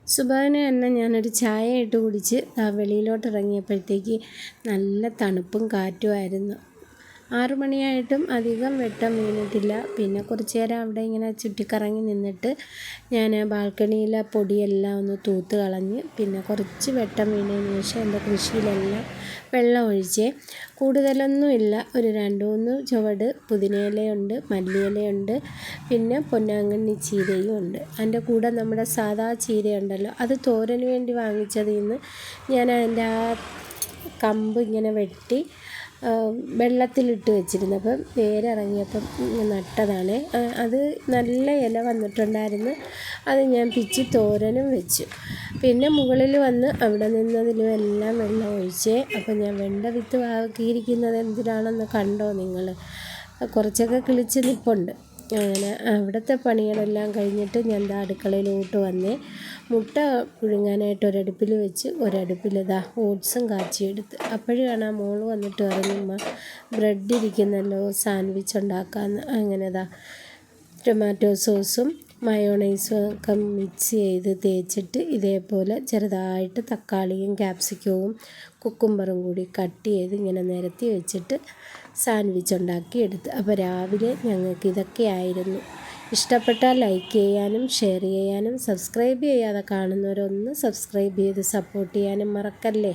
സുബാന തന്നെ ഞാനൊരു ചായ ഇട്ട് കുടിച്ച് വെളിയിലോട്ട് ഇറങ്ങിയപ്പോഴത്തേക്ക് നല്ല തണുപ്പും കാറ്റുമായിരുന്നു. 6 മണിയായിട്ടും അധികം വെട്ടം വീണിട്ടില്ല. പിന്നെ കുറച്ച് നേരം അവിടെ ഇങ്ങനെ ചുറ്റിക്കറങ്ങി നിന്നിട്ട് ഞാൻ ബാൽക്കണിയിലെ പൊടിയെല്ലാം ഒന്ന് തൂത്ത് കളഞ്ഞ് പിന്നെ കുറച്ച് വെട്ടം വീണതിന് ശേഷം എൻ്റെ കൃഷിയിലെല്ലാം വെള്ളം ഒഴിച്ചേ. കൂടുതലൊന്നുമില്ല, ഒരു 2-3 ചുവട് പുതിനയിലയുണ്ട്, മല്ലിയിലയുണ്ട്, പിന്നെ പൊന്നാങ്കണ്ണി ചീരയും ഉണ്ട്. അതിൻ്റെ കൂടെ നമ്മുടെ സാദാ ചീരയുണ്ടല്ലോ, അത് തോരന് വേണ്ടി വാങ്ങിച്ചതിൽ നിന്ന് ഞാൻ അതിൻ്റെ ആ കമ്പ് ഇങ്ങനെ വെട്ടി വെള്ളത്തിലിട്ട് വെച്ചിരുന്നപ്പം വേരിറങ്ങിയപ്പം നട്ടതാണ്. അത് നല്ല ഇല വന്നിട്ടുണ്ടായിരുന്നു. അത് ഞാൻ പിച്ചി തോരനും വെച്ചു. പിന്നെ മുകളിൽ വന്ന് അവിടെ നിന്നതിലും എല്ലാം വെള്ളം ഒഴിച്ചേ. അപ്പം ഞാൻ വെണ്ട വിത്ത് ആക്കിയിരിക്കുന്നത് എന്തിനാണെന്ന് കണ്ടോ നിങ്ങൾ? കുറച്ചൊക്കെ കിളിച്ച് നിൽപ്പുണ്ട്. അങ്ങനെ അവിടുത്തെ പണികളെല്ലാം കഴിഞ്ഞിട്ട് ഞാൻ അടുക്കളയിലോട്ട് വന്നേ. മുട്ട പുഴുങ്ങാനായിട്ട് ഒരടുപ്പിൽ വെച്ച് ഒരടുപ്പിൽ ഓട്സും കാച്ചിയെടുത്ത്. അപ്പോഴാണ് ആ മോള് വന്നിട്ട് പറഞ്ഞു, ബ്രെഡ് ഇരിക്കുന്നല്ലോ, സാൻഡ്വിച്ച് ഉണ്ടാക്കാമെന്ന്. അങ്ങനെ ടൊമാറ്റോ സോസും മയോണൈസും ഒക്കെ മിക്സ് ചെയ്ത് തേച്ചിട്ട് ഇതേപോലെ ചെറുതായിട്ട് തക്കാളിയും ക്യാപ്സിക്കവും കുക്കുംബറും കൂടി കട്ട് ചെയ്ത് ഇങ്ങനെ നിരത്തി വെച്ചിട്ട് സാൻഡ്വിച്ച് ഉണ്ടാക്കിയെടുത്ത്. അപ്പോൾ രാവിലെ ഞങ്ങൾക്ക് ഇതൊക്കെയായിരുന്നു. ഇഷ്ടപ്പെട്ടാൽ ലൈക്ക് ചെയ്യാനും ഷെയർ ചെയ്യാനും സബ്സ്ക്രൈബ് ചെയ്യാതെ കാണുന്നവരൊന്ന് സബ്സ്ക്രൈബ് ചെയ്ത് സപ്പോർട്ട് ചെയ്യാനും മറക്കല്ലേ.